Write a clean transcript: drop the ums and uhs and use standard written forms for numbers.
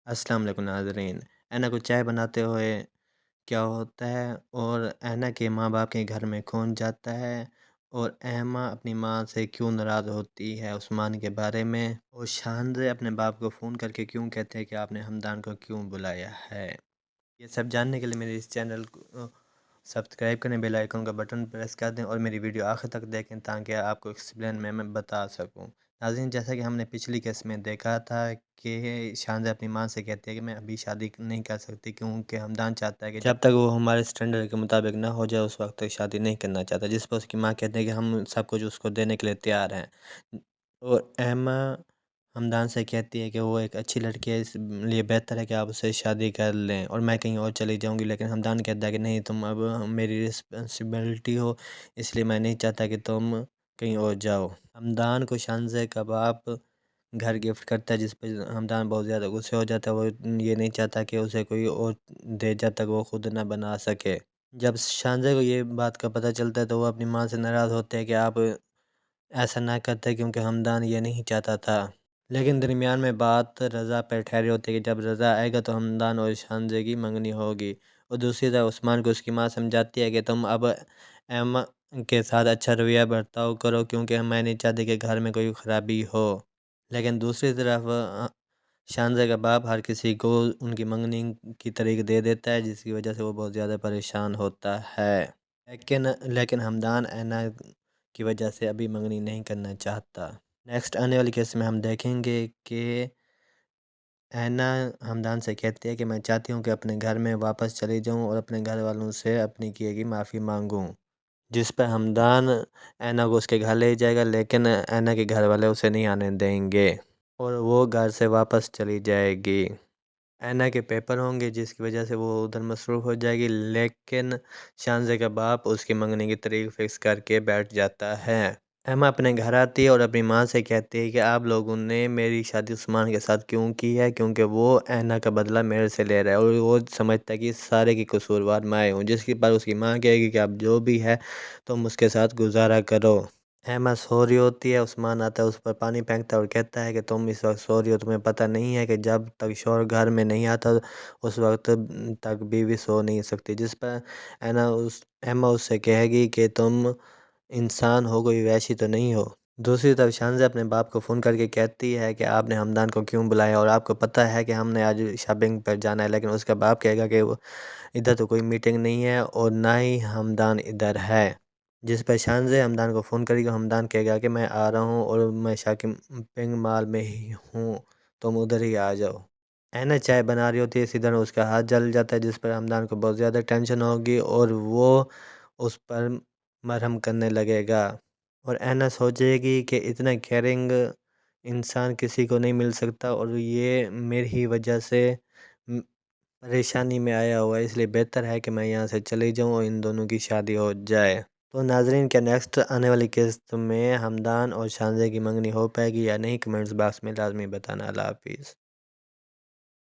السلام علیکم ناظرین۔ اینا کو چائے بناتے ہوئے کیا ہوتا ہے اور اینا کے ماں باپ کے گھر میں کون جاتا ہے اور ایما اپنی ماں سے کیوں ناراض ہوتی ہے عثمان کے بارے میں، اور شاہنزے اپنے باپ کو فون کر کے کیوں کہتے ہیں کہ آپ نے ہمدان کو کیوں بلایا ہے، یہ سب جاننے کے لیے میرے اس چینل کو سبسکرائب کریں، بیل آئیکن کا بٹن پریس کر دیں اور میری ویڈیو آخر تک دیکھیں تاکہ آپ کو ایکسپلین میں بتا سکوں۔ ناظرین، جیسا کہ ہم نے پچھلی کیس میں دیکھا تھا کہ شاہنزہ اپنی ماں سے کہتی ہے کہ میں ابھی شادی نہیں کر سکتی کیونکہ ہمدان چاہتا ہے کہ جب تک وہ ہمارے اسٹینڈرڈ کے مطابق نہ ہو جائے اس وقت تک شادی نہیں کرنا چاہتا، جس پر اس کی ماں کہتے ہیں کہ ہم سب کچھ اس کو دینے کے لیے تیار ہیں، اور ایما ہمدان سے کہتی ہے کہ وہ ایک اچھی لڑکی ہے، اس لیے بہتر ہے کہ آپ اسے شادی کر لیں اور میں کہیں اور چلی جاؤں گی، لیکن ہمدان کہتا ہے کہ نہیں، تم اب میری رسپانسبلٹی ہو، اس لیے میں نہیں چاہتا کہ تم کہیں اور جاؤ۔ ہمدان کو شاہنزے کا باپ گھر گفٹ کرتا ہے، جس پہ ہمدان بہت زیادہ غصے ہو جاتا ہے، وہ یہ نہیں چاہتا کہ اسے کوئی اور دے جب تک وہ خود نہ بنا سکے۔ جب شاہنزے کو یہ بات کا پتہ چلتا ہے تو وہ اپنی ماں سے ناراض ہوتے ہیں کہ آپ ایسا نہ کرتے کیونکہ ہمدان یہ نہیں چاہتا تھا، لیکن درمیان میں بات رضا پر ٹھہری ہوتی ہے کہ جب رضا آئے گا تو ہمدان اور شاہنزے کی منگنی ہوگی، اور دوسری طرف عثمان کو اس کی ماں سمجھاتی ہے کہ تم اب ایما کے ساتھ اچھا رویہ برتاؤ کرو کیونکہ میں نہیں چاہتی کہ گھر میں کوئی خرابی ہو، لیکن دوسری طرف شاہنزے کا باپ ہر کسی کو ان کی منگنی کی تاریخ دے دیتا ہے، جس کی وجہ سے وہ بہت زیادہ پریشان ہوتا ہے، لیکن ہمدان اینا کی وجہ سے ابھی منگنی نہیں کرنا چاہتا۔ نیکسٹ آنے والی کیس میں ہم دیکھیں گے کہ اینا ہمدان سے کہتی ہے کہ میں چاہتی ہوں کہ اپنے گھر میں واپس چلی جاؤں اور اپنے گھر والوں سے اپنی کیے کی معافی مانگوں، جس پہ ہمدان اینا کو اس کے گھر لے جائے گا، لیکن اینا کے گھر والے اسے نہیں آنے دیں گے اور وہ گھر سے واپس چلی جائے گی۔ اینا کے پیپر ہوں گے جس کی وجہ سے وہ ادھر مصروف ہو جائے گی، لیکن شاہنزے کا باپ اس کی منگنی کی تاریخ فکس کر کے بیٹھ جاتا ہے۔ ایما اپنے گھر آتی ہے اور اپنی ماں سے کہتی ہے کہ آپ لوگوں نے میری شادی عثمان کے ساتھ کیوں کی ہے، کیونکہ وہ اینا کا بدلہ میرے سے لے رہا ہے اور وہ سمجھتا ہے کہ سارے کی قصوروار میں ہوں، جس کی پر اس کی ماں کہے گی کہ اب جو بھی ہے تم اس کے ساتھ گزارا کرو۔ ایما سو رہی ہوتی ہے، عثمان آتا ہے، اس پر پانی پھینکتا ہے اور کہتا ہے کہ تم اس وقت سو رہی ہو، تمہیں پتہ نہیں ہے کہ جب تک شوہر گھر میں نہیں آتا اس وقت تک بیوی سو نہیں سکتی، جس پر ایما اس سے کہے گی کہ تم انسان ہو، کوئی وحشی تو نہیں ہو۔ دوسری طرف شاہنزے اپنے باپ کو فون کر کے کہتی ہے کہ آپ نے ہمدان کو کیوں بلایا اور آپ کو پتہ ہے کہ ہم نے آج شاپنگ پر جانا ہے، لیکن اس کا باپ کہے گا کہ ادھر تو کوئی میٹنگ نہیں ہے اور نہ ہی ہمدان ادھر ہے، جس پر شاہنزے ہمدان کو فون کرے گا، ہمدان کہے گا کہ میں آ رہا ہوں اور میں شاپنگ مال میں ہی ہوں، تم ادھر ہی آ جاؤ۔ اینا چائے بنا رہی ہوتی ہے، اسی طرح اس کا ہاتھ جل جاتا ہے، جس پر ہمدان کو بہت زیادہ ٹینشن ہوگی اور وہ اس پر مرہم کرنے لگے گا، اور اینا سوچے گی کہ اتنا کیئرنگ انسان کسی کو نہیں مل سکتا اور یہ میری ہی وجہ سے پریشانی میں آیا ہوا ہے، اس لیے بہتر ہے کہ میں یہاں سے چلی جاؤں اور ان دونوں کی شادی ہو جائے۔ تو ناظرین، کیا نیکسٹ آنے والی قسط میں ہمدان اور شاہنزے کی منگنی ہو پائے گی یا نہیں؟ کمنٹس باکس میں لازمی بتانا۔ اللہ حافظ۔